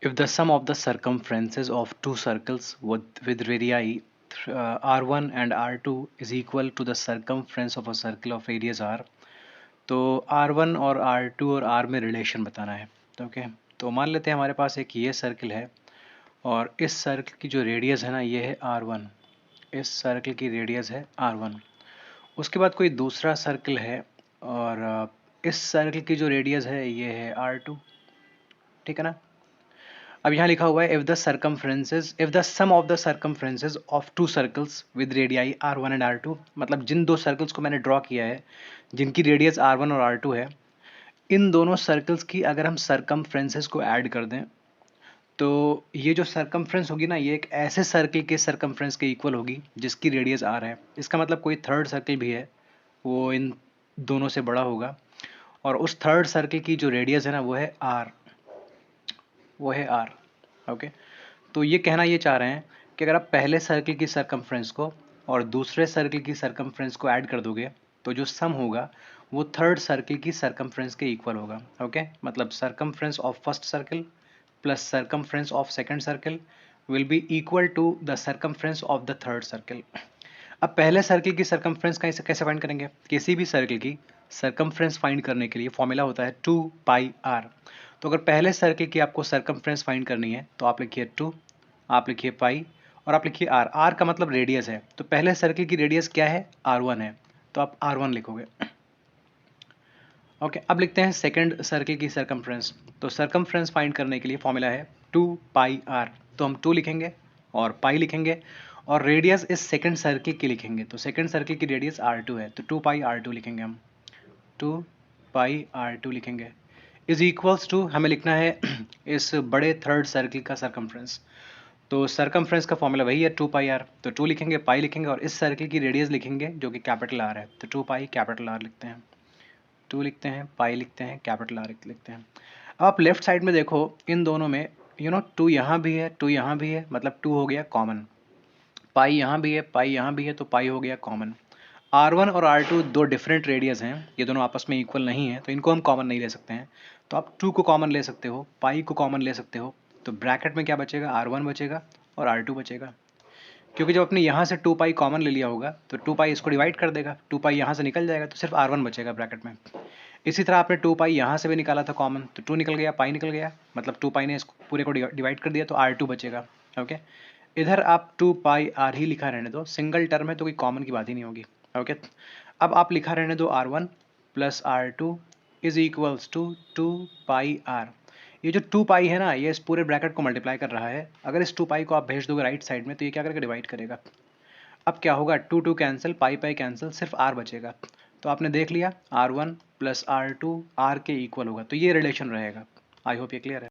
If the sum of the circumferences of two circles with radii r1 and r2 is equal to the circumference of a circle of radius r, तो r1 और r2 और r में relation बताना है। Okay, तो मान लेते हैं हमारे पास एक ये सर्कल है और इस सर्कल की जो रेडियस है ना ये है r1, इस सर्कल की रेडियस है r1। उसके बाद कोई दूसरा सर्कल है और इस सर्कल की जो रेडियस है ये है r2, ठीक है ना। अब यहाँ लिखा हुआ है if the sum of the circumferences of two circles with radii r1 and r2, मतलब जिन दो सर्कल्स को मैंने ड्रॉ किया है जिनकी रेडियस r1 और r2 है, इन दोनों सर्कल्स की अगर हम सर्कमफ्रेंसेज को ऐड कर दें तो ये जो सर्कमफ्रेंस होगी ना ये एक ऐसे सर्कल के सर्कमफ्रेंस के इक्वल होगी जिसकी रेडियस r है। इसका मतलब कोई थर्ड सर्कल भी है वो इन दोनों से बड़ा होगा और उस थर्ड सर्कल की जो रेडियस है ना वो है r, वो है r। ओके, तो ये कहना ये चाह रहे हैं कि अगर आप पहले सर्कल की सरकमफ्रेंस को और दूसरे सर्कल की सरकमफ्रेंस को ऐड कर दोगे तो जो सम होगा वो थर्ड सर्कल की सरकमफ्रेंस के इक्वल होगा। ओके, मतलब circumference of first circle plus circumference of second circle will be equal to the circumference of the third circle. अब पहले सर्कल की सरकमफ्रेंस कैसे फाइंड करेंगे? किसी भी सर्कल की सरकमफ्रेंस फाइंड करने के लिए फॉर्मूला होता है 2 पाई r। तो अगर पहले सर्कल की आपको सरकमफ्रेंस फाइंड करनी है तो आप लिखिए 2, आप लिखिए पाई और आप लिखिए r। r का मतलब रेडियस है, तो पहले सर्कल की रेडियस क्या है? r1 है, तो आप r1 लिखोगे। ओके, अब लिखते हैं सेकंड सर्कल की सरकमफ्रेंस। तो सरकमफ्रेंस फाइंड करने के लिए फॉर्मूला है 2 पाई r, तो हम 2 लिखेंगे और पाई लिखेंगे और रेडियस इस सेकंड सर्कल की लिखेंगे। तो सेकंड सर्कल की रेडियस r2 है, तो 2 पाई r2 लिखेंगे हम, 2 पाई r2 लिखेंगे इज इक्वल्स टू हमें लिखना है इस बड़े थर्ड सर्कल का सरकमफ्रेंस। तो सरकमफ्रेंस का फॉर्मूला वही है 2 पाई r, तो 2 लिखेंगे, पाई लिखेंगे और इस सर्कल की रेडियस लिखेंगे जो कि कैपिटल R है, तो 2 पाई कैपिटल R लिखते हैं, 2 लिखते हैं, पाई लिखते हैं, कैपिटल R लिखते हैं। अब आप लेफ्ट साइड में देखो इन दोनों में 2 यहाँ भी है, 2 यहाँ भी है, मतलब 2 हो गया कॉमन। पाई यहाँ भी है, पाई यहाँ भी है, तो पाई हो गया कॉमन। r1 और r2 दो डिफरेंट रेडियस हैं, ये दोनों आपस में इक्वल नहीं है तो इनको हम कॉमन नहीं ले सकते हैं। तो आप 2 को कॉमन ले सकते हो, पाई को कॉमन ले सकते हो, तो ब्रैकेट में क्या बचेगा? r1 बचेगा और r2 बचेगा। क्योंकि जब आपने यहाँ से 2 पाई कॉमन ले लिया होगा तो 2 पाई इसको डिवाइड कर देगा, 2 पाई यहाँ से निकल जाएगा तो सिर्फ r1 बचेगा ब्रैकेट में। इसी तरह आपने 2 पाई यहाँ से भी निकाला था कॉमन, तो 2 निकल गया, पाई निकल गया, मतलब 2 पाई ने इसको पूरे को डिवाइड कर दिया तो r2 बचेगा। ओके, इधर आप 2 पाई r ही लिखा रहने दो, सिंगल टर्म है तो कोई कॉमन की बात ही नहीं होगी। ओके, अब आप लिखा रहने दो r1 plus r2 is equals to 2 pi r। ये जो 2 पाई है ना ये इस पूरे ब्रैकेट को मल्टीप्लाई कर रहा है। अगर इस 2 पाई को आप भेज दोगे राइट साइड में तो ये क्या करेगा? डिवाइड करेगा। अब क्या होगा? 2 2 कैंसिल, पाई पाई कैंसिल, सिर्फ r बचेगा। तो आपने देख लिया r1 प्लस r2 r के इक्वल होगा, तो ये रिलेशन रहेगा। आई होप ये क्लियर है।